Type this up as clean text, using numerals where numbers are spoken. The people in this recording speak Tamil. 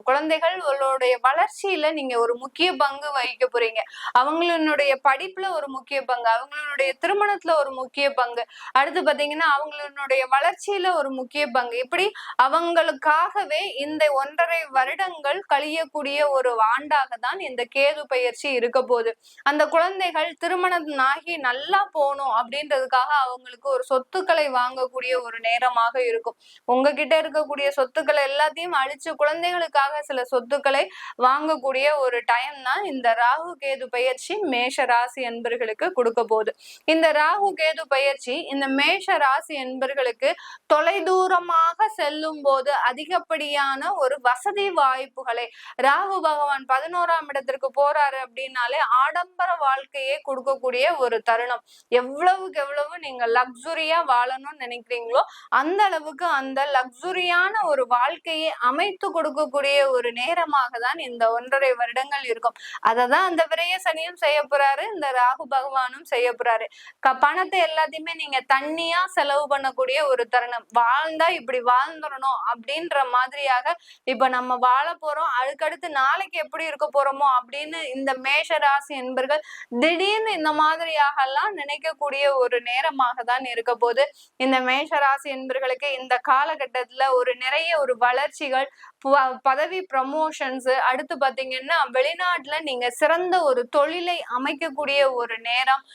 குழந்தைகளுடைய வளர்ச்சியில நீங்க ஒரு முக்கிய பங்கு வகிக்க போறீங்க. அவங்களுடைய படிப்புல ஒரு முக்கிய பங்கு, அவங்களுடைய திருமணத்துல ஒரு முக்கிய பங்கு, அடுத்து பாத்தீங்கன்னா அவங்களுடைய வளர்ச்சியில ஒரு முக்கிய பங்கு, இப்படி அவங்களுக்காகவே இந்த 1.5 வருடங்கள் கழியக்கூடிய ஒரு ஆண்டாக தான் இந்த கேது பயிற்சி இருக்க போகுது. அந்த குழந்தைகள் திருமணம் ஆகி நல்லா போகணும் அப்படின்றதுக்காக அவங்களுக்கு ஒரு சொத்துக்களை வாங்கக்கூடிய ஒரு நேரமாக இருக்கும். உங்ககிட்ட இருக்கக்கூடிய சொத்துக்களை எல்லாத்தையும் அழிச்சு குழந்தைகளுக்காக சில சொத்துக்களை வாங்கக்கூடிய ஒரு டைம் தான் இந்த ராகு கேது பயிற்சி மேஷ ராசி என்பர்களுக்கு கொடுக்க போகுது. இந்த ராகு கேது பயிற்சி இந்த மேஷ ராசி என்பர்களுக்கு தொலைதூரமாக செல்லும் போது அதிகப்படியான ஒரு வசதி வாய்ப்புகளை, ராகு பகவான் 11ஆம் இடத்திற்கு போறாரு அப்படின்னாலே ஆடம்பர வாழ்க்கையை கொடுக்கக்கூடிய ஒரு தருணம். எவ்வளவுக்கு எவ்வளவு நீங்க லக்ஸுரியா வாழணும்னு நினைக்கிறீங்களோ அந்த அளவுக்கு அந்த லக்ஸுரியான ஒரு வாழ்க்கையை அமைத்து கொடுக்கக்கூடிய ஒரு நேரமாக தான் இந்த 1.5 வருடங்கள் இருக்கும். அததான் அந்த விரய சனியும் செய்ய போறாரு, இந்த ராகு பகவானும் செய்ய போறாரு. பணத்தை எல்லாத்தையுமே நீங்க தண்ணியா செலவு பண்ணக்கூடிய ஒரு தருணம். வாழ்ந்தா இப்படி வாழ்ந்துடணும் அப்படின்ற மாதிரியாக இப்ப நம்ம வாழ போறோம், அதுக்கடுத்து நாளைக்கு எப்படி இருக்க போறோமோ அப்படின்னு இந்த மேஷ ராசி என்பர்கள் திடீர்னு இந்த மாதிரியாக எல்லாம் நினைக்கக்கூடிய ஒரு நேரமாக தான் இருக்க போது. இந்த மேஷ ராசி என்பர்களுக்கு இந்த காலகட்டத்துல நிறைய ஒரு வளர்ச்சிகள், பதவி ப்ரமோஷன்ஸ், அடுத்து பாத்தீங்கன்னா வெளிநாட்டுல நீங்க சிறந்த ஒரு தொழிலை அமைக்கக்கூடிய ஒரு நேரம்,